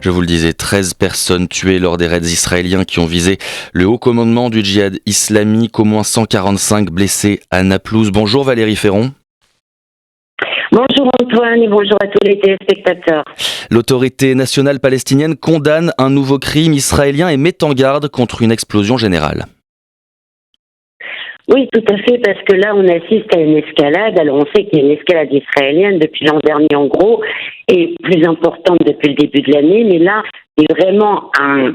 Je vous le disais, 13 personnes tuées lors des raids israéliens qui ont visé le haut commandement du djihad islamique, au moins 145 blessés à Naplouse. Bonjour Valérie Ferron. Bonjour Antoine et bonjour à tous les téléspectateurs. L'autorité nationale palestinienne condamne un nouveau crime israélien et met en garde contre une explosion générale. Oui, tout à fait, parce que là, on assiste à une escalade. Alors, on sait qu'il y a une escalade israélienne depuis l'an dernier, en gros, et plus importante depuis le début de l'année. Mais là, il y a vraiment un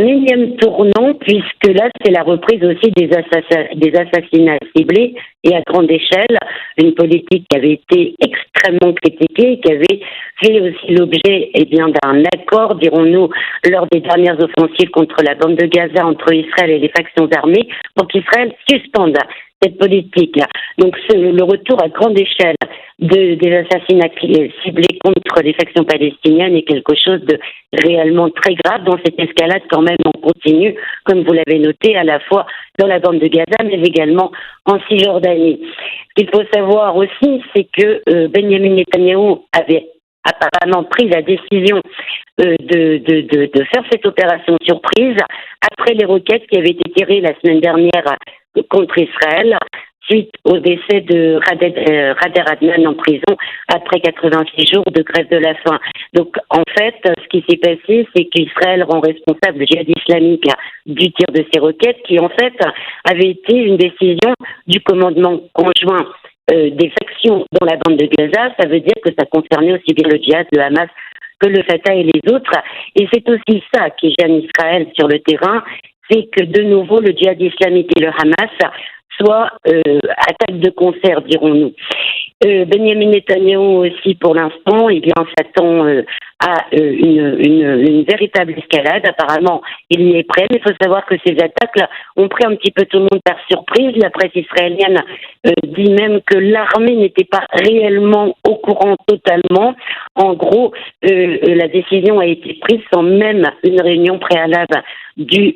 énième tournant, puisque là, c'est la reprise aussi des assassinats ciblés et à grande échelle. Une politique qui avait été extrêmement critiquée, qui avait fait aussi l'objet d'un accord, dirons-nous, lors des dernières offensives contre la bande de Gaza entre Israël et les factions armées, pour qu'Israël suspende cette politique. Donc le retour à grande échelle des assassinats ciblés contre les factions palestiniennes est quelque chose de réellement très grave dans cette escalade quand même en continu, comme vous l'avez noté, à la fois dans la bande de Gaza, mais également en Cisjordanie. Ce qu'il faut savoir aussi, c'est que Benjamin Netanyahou avait apparemment pris la décision de faire cette opération surprise après les roquettes qui avaient été tirées la semaine dernière contre Israël suite au décès de Rader Adnan en prison après 86 jours de grève de la faim. Donc en fait, ce qui s'est passé, c'est qu'Israël rend responsable le djihad islamique du tir de ces roquettes qui en fait avait été une décision du commandement conjoint des factions dans la bande de Gaza. Ça veut dire que ça concernait aussi bien le djihad, le Hamas, que le Fatah et les autres. Et c'est aussi ça qui gêne Israël sur le terrain, c'est que de nouveau le djihad islamique et le Hamas soient attaque de concert, dirons-nous. Benjamin Netanyahou aussi, pour l'instant, s'attend à une véritable escalade. Apparemment, il y est prêt, mais il faut savoir que ces attaques-là ont pris un petit peu tout le monde par surprise. La presse israélienne dit même que l'armée n'était pas réellement au courant totalement. En gros, la décision a été prise sans même une réunion préalable du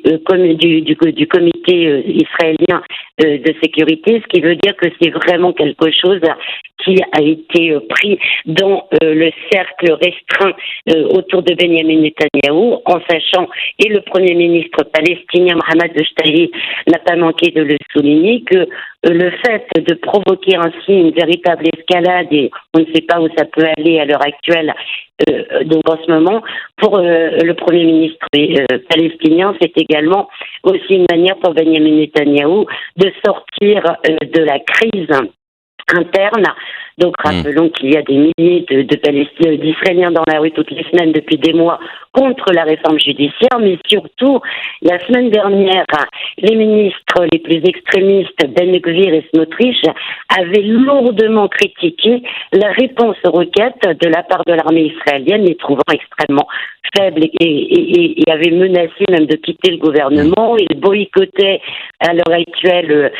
comité israélien de sécurité, ce qui veut dire que c'est vraiment quelque chose qui a été pris dans le cercle restreint autour de Benjamin Netanyahou, en sachant, et le Premier ministre palestinien Mohamed Shtayyeh n'a pas manqué de le souligner, que le fait de provoquer ainsi une véritable escalade, et on ne sait pas où ça peut aller à l'heure actuelle, donc en ce moment, pour le Premier ministre palestinien, c'est également aussi une manière pour Benjamin Netanyahou de sortir de la crise interne. Donc rappelons qu'il y a des milliers d'Israéliens dans la rue toutes les semaines depuis des mois contre la réforme judiciaire, mais surtout, la semaine dernière, les ministres les plus extrémistes, Ben Gvir et Smotrich, avaient lourdement critiqué la réponse aux requêtes de la part de l'armée israélienne, les trouvant extrêmement faibles et avaient menacé même de quitter le gouvernement. Ils boycottaient à l'heure actuelle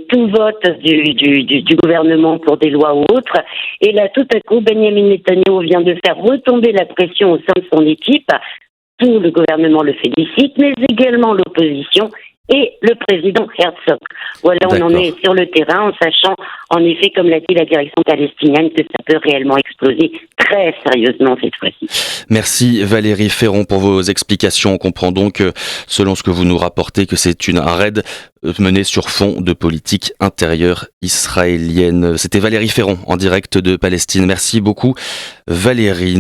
tout vote du gouvernement pour des lois ou autres. Et là, tout à coup, Benjamin Netanyahou vient de faire retomber la pression au sein de son équipe. Tout le gouvernement le félicite, mais également l'opposition et le président Herzog. Voilà, on en est sur le terrain, en sachant, en effet, comme l'a dit la direction palestinienne, que ça peut réellement exploser très sérieusement cette fois-ci. Merci Valérie Ferron pour vos explications. On comprend donc, selon ce que vous nous rapportez, que c'est un raid mené sur fond de politique intérieure israélienne. C'était Valérie Ferron en direct de Palestine. Merci beaucoup Valérie.